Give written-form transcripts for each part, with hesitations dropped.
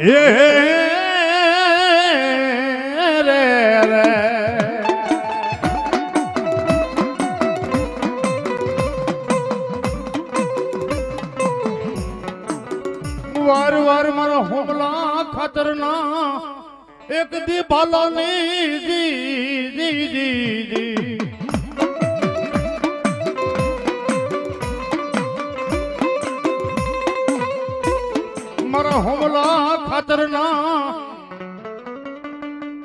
હે રે રે વાર વાર મારા હોમલા ખાતરના એક દી બાલાની જી મારા હોમલા ખાતરના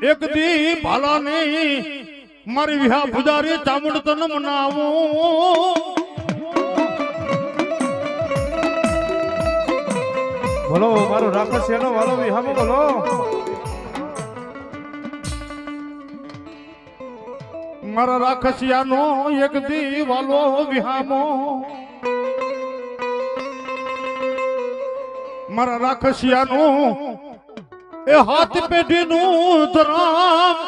એક દી બાલાની મારી વિહા પુજારી ચામુંડ તન મનાવું બોલો મારો રાક્ષસનો વાલો વિહામો બોલો મારા રાક્ષસિયાનો એક દી વાલો વિહામો મારા રાક્ષસિયાનો એ હાથ પેઢીનું ધરામ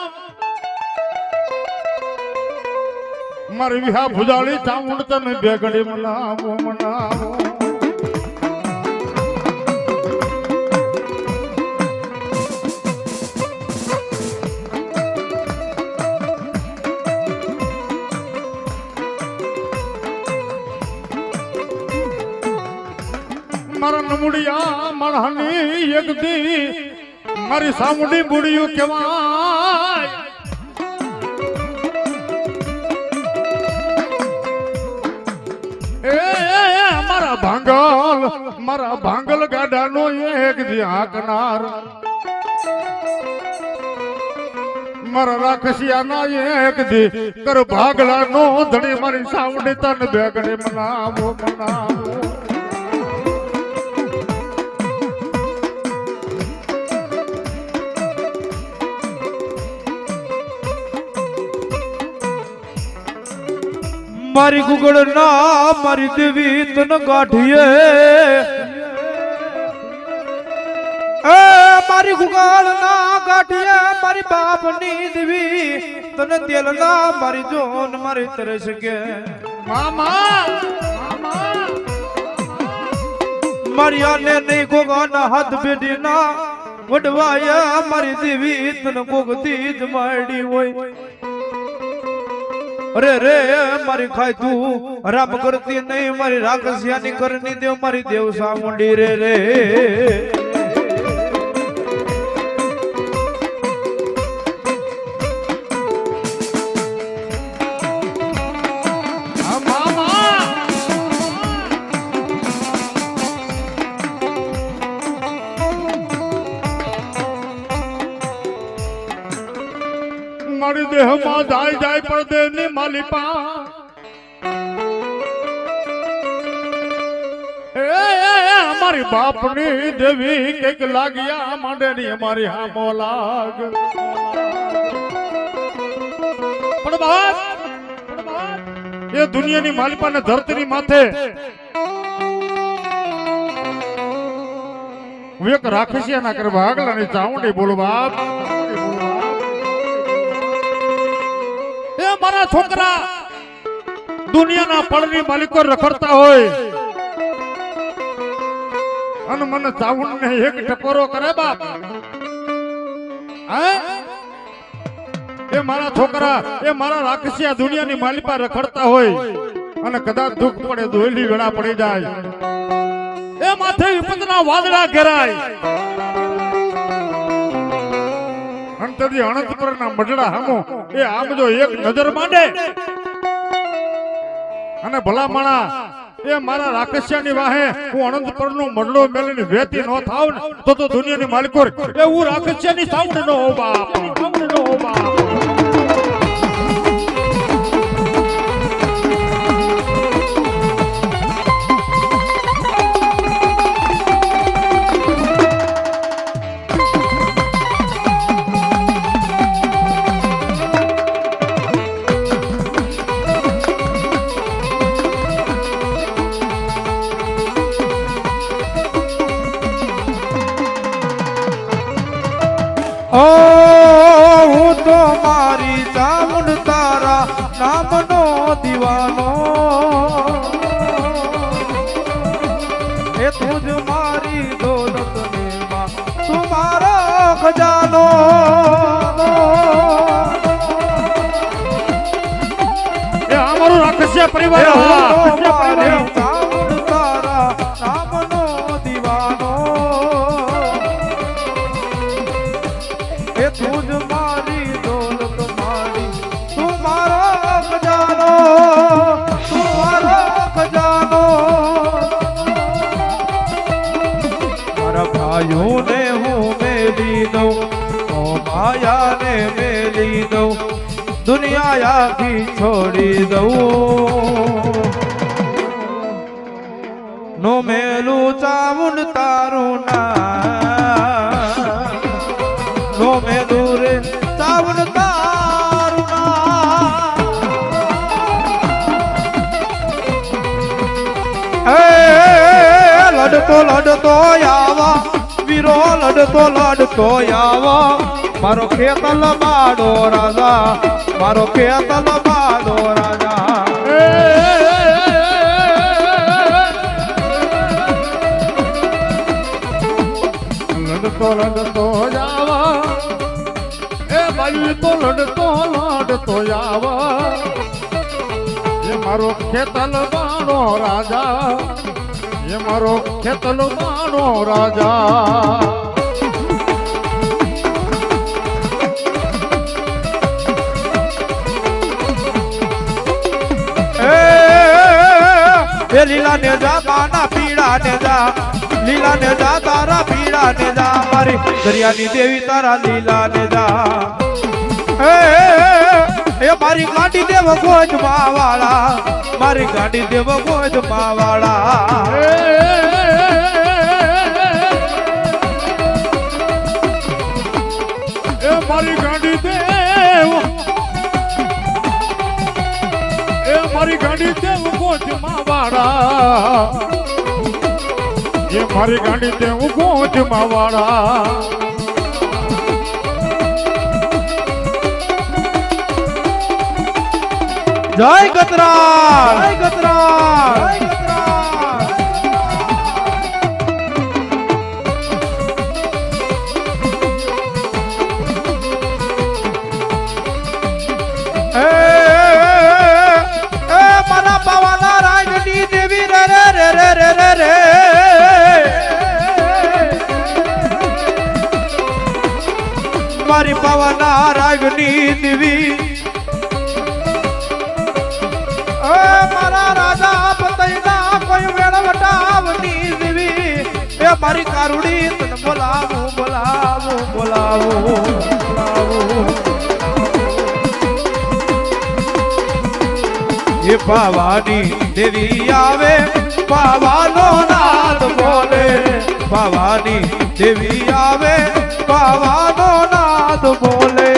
મારી વિહા ભુજાળી ચામુંડ તને બે ઘડી મનાવો મારા નમુડિયા માણહાની એક દી મારી સામુંડી બુડિયું કહેવાય એ મારા ભાંગલ ગાડાનો એક દી હાકનાર મારા રાક્ષસિયાના એક દી કર ભાગલાનો ધણી મારી સામુંડી તન બેગડે મનાવો મારી ગુગળ ના મારી દેવી તન ગાઢીએ એ મારી ગુગળ ના ગાઢીએ મારી બાપની દેવી તને તેલ ના મારી જોન મારી તરસ કે મામા મારી આને નહીં ગોગા ના હાથ બેડી ના વડવાયા મારી દેવી તને ગોગતી જ માડી હોય અરે રે મારી ખાય તું રામ કરતી નહીં મારી રાક્ષસિયાની કરની દેવ મારી દેવ સામુંડી રે રે મારી દેહમાં જાય પડદેની માલિપા અમારી બાપની દેવી કઈક લાગ્યા માંડેની અમારી હામો લાગ પણ બાપ એ દુનિયાની માલિપા ને ધરતીની માથે એક રાક્ષસિયા ના કરે ભાગલાની ચામુંડી બોલો બાપ મારા છોકરા દુનિયાના પડની માલિકો રખડતા હોય અને મને ચામુંડ ને એક ટકોરો કરે બાપ એ મારા છોકરા એ મારા રાક્ષસિયા દુનિયાની માલિપા રખડતા હોય અને કદાચ દુઃખ પડે દોયલી વેળા પડી જાય એ માથે વિપતના વાદળા ઘેરાય અંતરજી અનંતપુરના મઢડા હામો એ આમ જો એક નજર માંડે અને ભલા માણા એ મારા રાક્ષસિયાની વાહે હું અનંતપુરનો મઢડો મેલીને વેતી ન થાવ ને તો દુનિયાની માલિકો એ હું રાક્ષસિયાની સામુંડ નો હો બાપ હું તો મારી ચામુંડ તારા નામનો દીવાનો એ તું જ મારી દોલત ને માં તું ખજાનો એ અમારું રાક્ષસીય પરિવાર એ રાક્ષસીય મારે પરિવાર. ચામુંડ તારા નામનો દીવાનો એ તું જ મારી દોલત મારી તું મારો ખજાનો તું મારો ખજાનો મારા ભાઈઓને હું મેલી દઉં ઓ માયાને મેલી દઉં દુનિયા આખી છોડી દઉં નો મેલું ચામુંડ તારું ના નો મેલું રે ચામુંડ તારું ના લડતો આવા વીરો લડતો આવા મારો ખેતલ બાડો રાજા મારો ખેતલ બાડો રાજા લડતો જાવા એ બાઈ તો લડતો જાવા એ મારો ખેતલ બાણો રાજા એ મારો ખેતલ બાણો રાજા એ લીલા ને જા બાના પીડા ને જા લીલા ને જા તારા પીડા ને જા મારી દરિયાની દેવી તારા લીલા ને જા એ મારી ગાંડી દેવ ગોજ માવાળા મારી ગાંડી દેવ ગોજ માવાળા એ મારી ગાંડી દેવ એ મારી ગાંડી દેવ ગોચમાં વાળા એ મારી ગાંડી દેવ ગોચમાં વાળા જય ગતરા જય ગતરા જય ગતરા મારા પાવાના રાજની દેવી રે રે રે રે રે રે રે મારી પાવાના રાજની દેવી મારા રાજા પતઈના કોઈ વેળવટાવની દેવી એ મારી કારુડી તને બોલાવું બોલાવું બોલાવું બોલાવું એ પાવાની દેવી આવે પાવાનો નાદ બોલે પાવાની દેવી આવે પાવાનો નાદ બોલે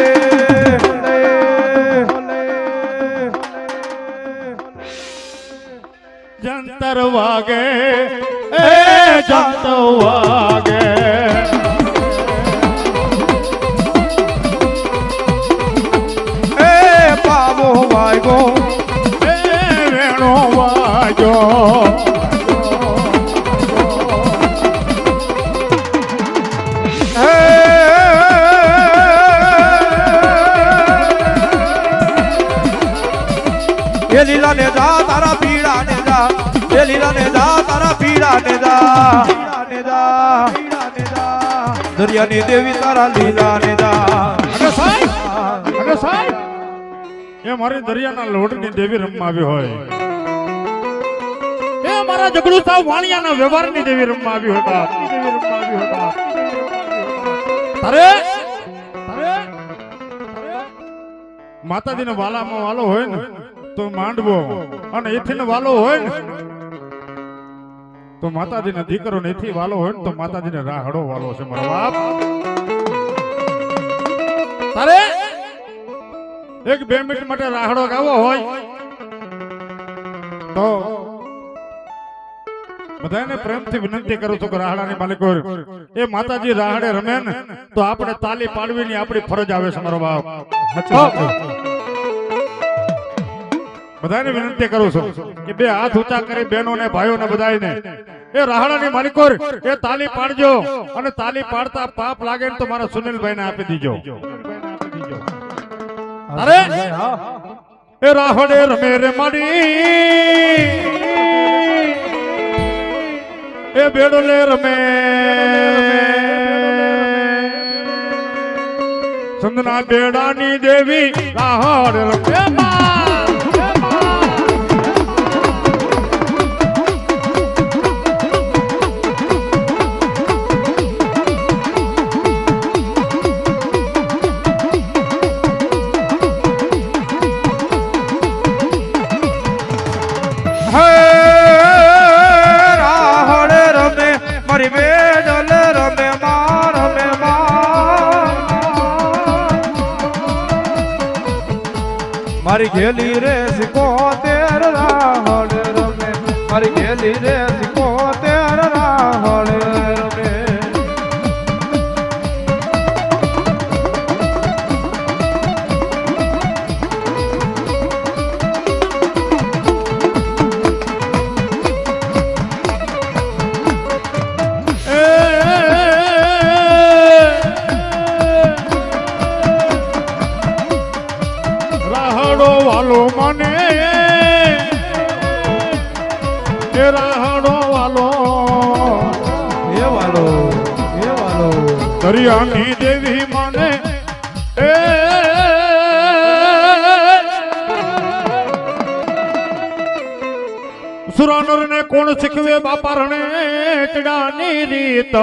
જંતર વાગે એ જંતર વાગે એ પાવો વાગો એ વેણો વાજો એ લીલા ને જા તારા પીડા ને જા એ લીલા ને જા તારા પીડા ને જા દરિયાની દેવી તારા લીલા ને જા અરે સાહેબ એ મારી દરિયાના લોટની દેવી રમવા આવી હોય એ મારા જગડુ સાહેબ વાણિયાના વ્યવહારની દેવી રમવા આવી હતા તારે માતાજીને વાલામાં વાલો હોય ને તો માંડવો અને એથી વાલો હોય ને તો માતાજીને દીકરો ને એથી વાલો હોય ને તો માતાજીને રાહડો વાલો છે મારો બાપ તારે 1-2 મિનિટ માટે રાહડો ગાવો હોય તો બધાને પ્રેમથી વિનંતી કરું છું કે રાહડાની માલિકો એ માતાજી રાહડે રમે ને તો આપણે તાલી પાડવીની આપણી ફરજ આવે છે મારો બાપ બધાને વિનંતી કરું છું કે બે હાથ ઊંચા કરી બહેનો ને ભાઈઓ ને બધાને એ રાહડાની માલિકોર એ તાલી પાડજો અને તાલી પાડતા પાપ લાગે ને તો મારા સુનિલભાઈ ને આપી દીજો અરે એ રાહડે રમે રે માડી એ બેડોલે રમે સંદના બેડાની દેવી રાહડ રમે મારી ઘેલી રે સિકોતેર રાહડ રમે મારી ઘેલી રે સિકોતેર રાહડ રમે વાલો મને એ રાહડો વાલો દરિયાની દેવી મને એ સુરાનર ને કોણ શીખવે બાપા રણે ચડાની રીત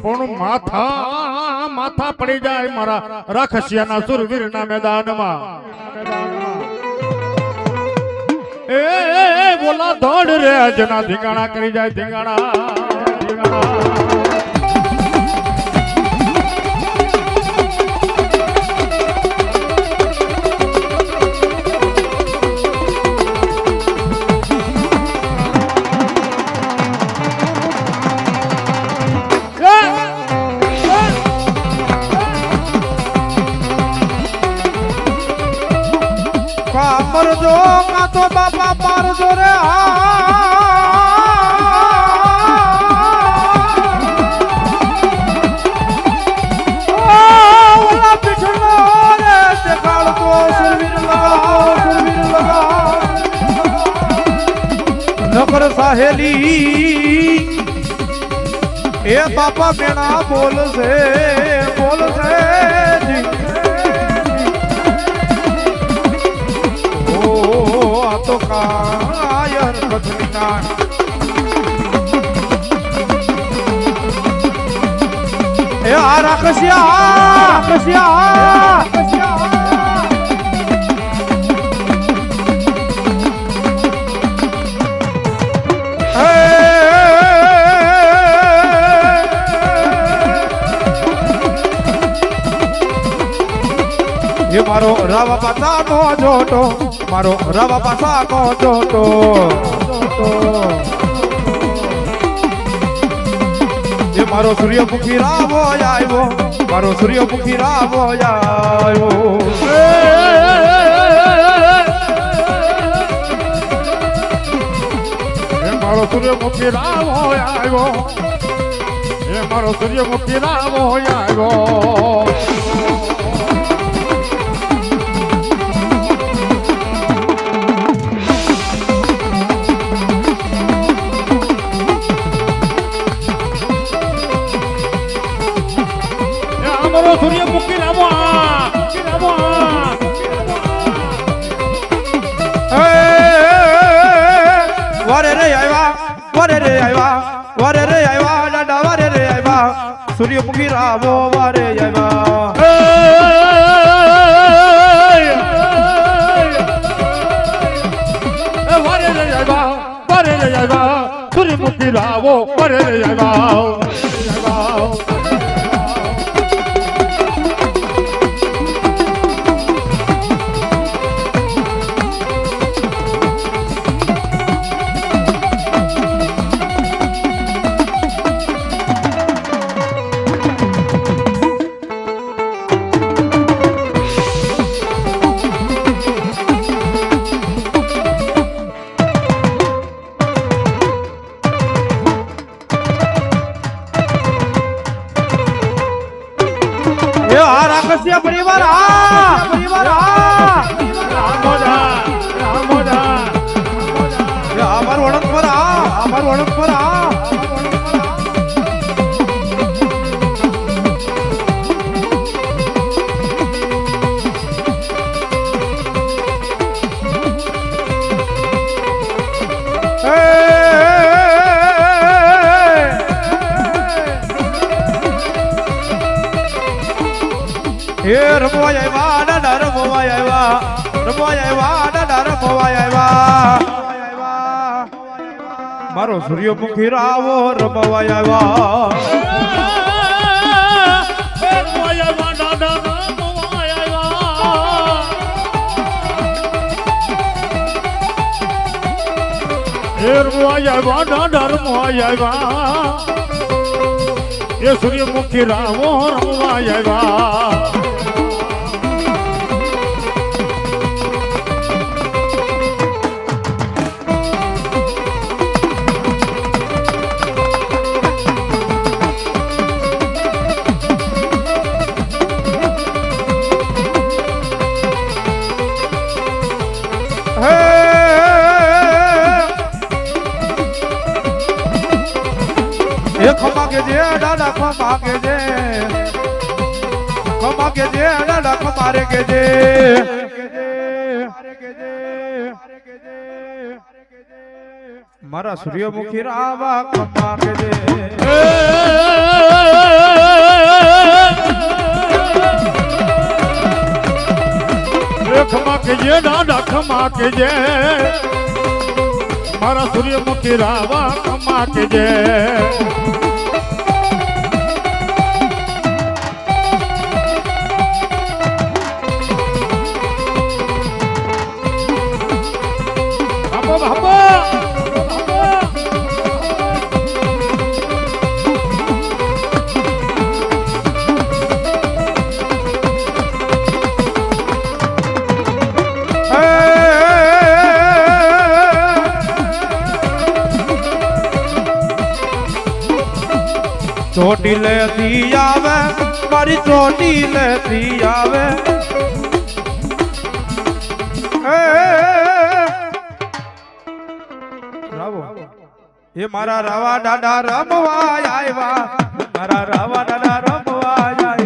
પણ માથા પડી જાય મારા રાખસિયાના સુરવીરના મેદાનમાં એ બોલા દોડ રે અજના ધીંગાણા કરી જાય ધીંગાણા મરજો કા તો બાપા મારજો રે ઓલા પીછનો રે તે કાળકો સુરવીર લગાવ નકર સાહેલી એ બાપા બેના બોલશે જી તો કાયર કથલિકા એ આ રાક્ષસિયા એ મારો રાવા પાસા નો જોટો મારો રાવા પાસા નો જોટો એ મારો સૂર્યમુખી રાવો આવ્યો મારો સૂર્યમુખી રાવો આવ્યો એ મારો સૂર્યમુખી રાવો આવ્યો એ મારો સૂર્યમુખી રાવો આવ્યો સૂર્યમુખી રામો વારે રે આવ્યા દાદા વારે રે આવ્યા સૂર્યમુખી રામો વારે આવ્યા સૂર્યમુખી રાવો વારે રે આવ્યા રસિયા પરિવાર અમાર ઓળખ પર અમાર ઓળખ પર રમવાય આવ્યા દાદા રમવાય આવ્યા મારો સૂર્યમુખી રાવો રમવાય આવ્યા એ સૂર્યમુખી રાવો રમવાય આવ્યા ખમા કે જે દાદા ખમા કે જે દાદા ખમારે કે જે મારા સૂર્યમુખી રાવા ખમા કે જે ખમા કે જે દાદા ખમા કે જે મારા સૂર્યમુખી રાવા ખમા કે જે ચોટી લેતી આવે મારી ચોટી લેતી આવે એ મારા રાવા દાદા રમવા આવ્યા મારા રાવા દાદા રમવા આવ્યા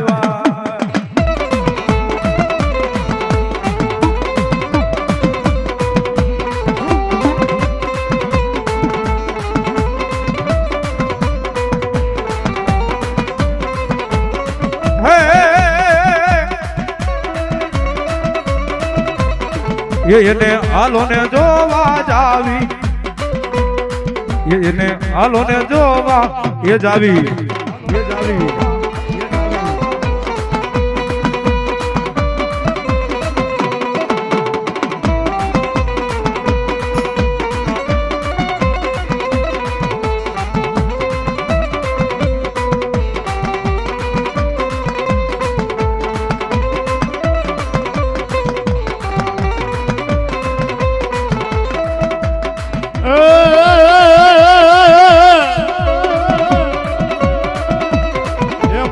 એને હાલો ને જોવા જાવી એને હાલો ને જોવા એ જાવી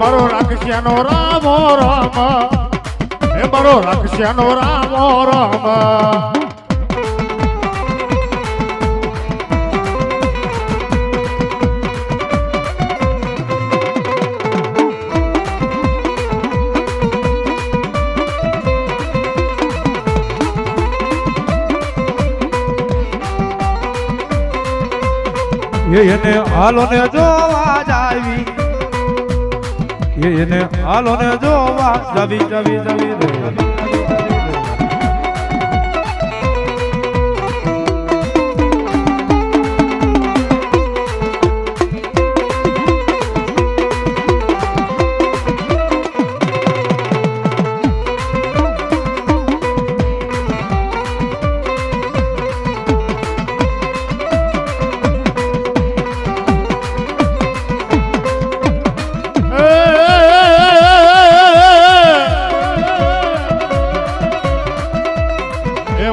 મારો રાક્ષસનો રામો રામ હે મારો રાક્ષસનો રામો રામ એને હાલો ને જોવા જાવી એને હાલો ને જોવા જાવી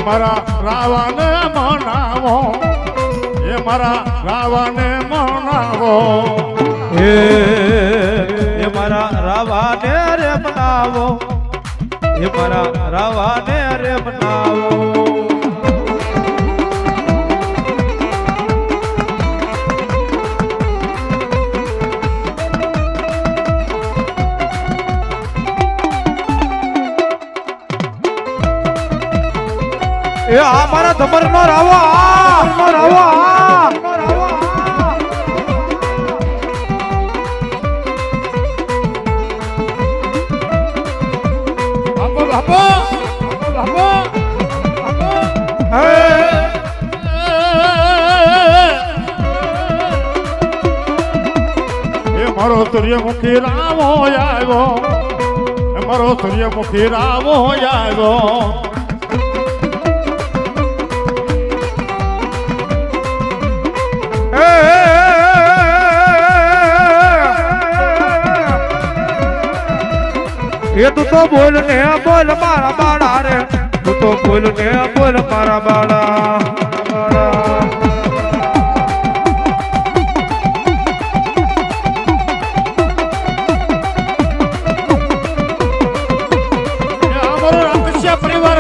મારા રાવાને મનાવો એ મારા રાવાને મનાવો એ મારા રાવાને રે મનાવો એ મારા રાવાને રે મનાવો એ આ મારા ધમર નો રાવો મારો સૂર્યમુખી રામો આવ્યો મારો સૂર્યમુખી રામો આવ્યો એ તું તો બોલ ને બોલ મારા બાળા રે તું તો બોલ ને બોલ મારા બાળા અમારો રાક્ષસ્ય પરિવાર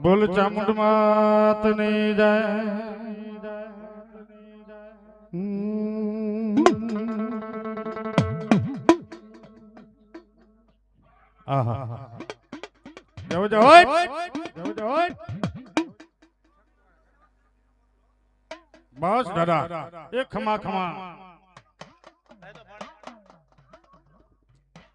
બોલ ચામુંડ માત નહીં જાય આહા જાઓ બસ દાદા એ ખમા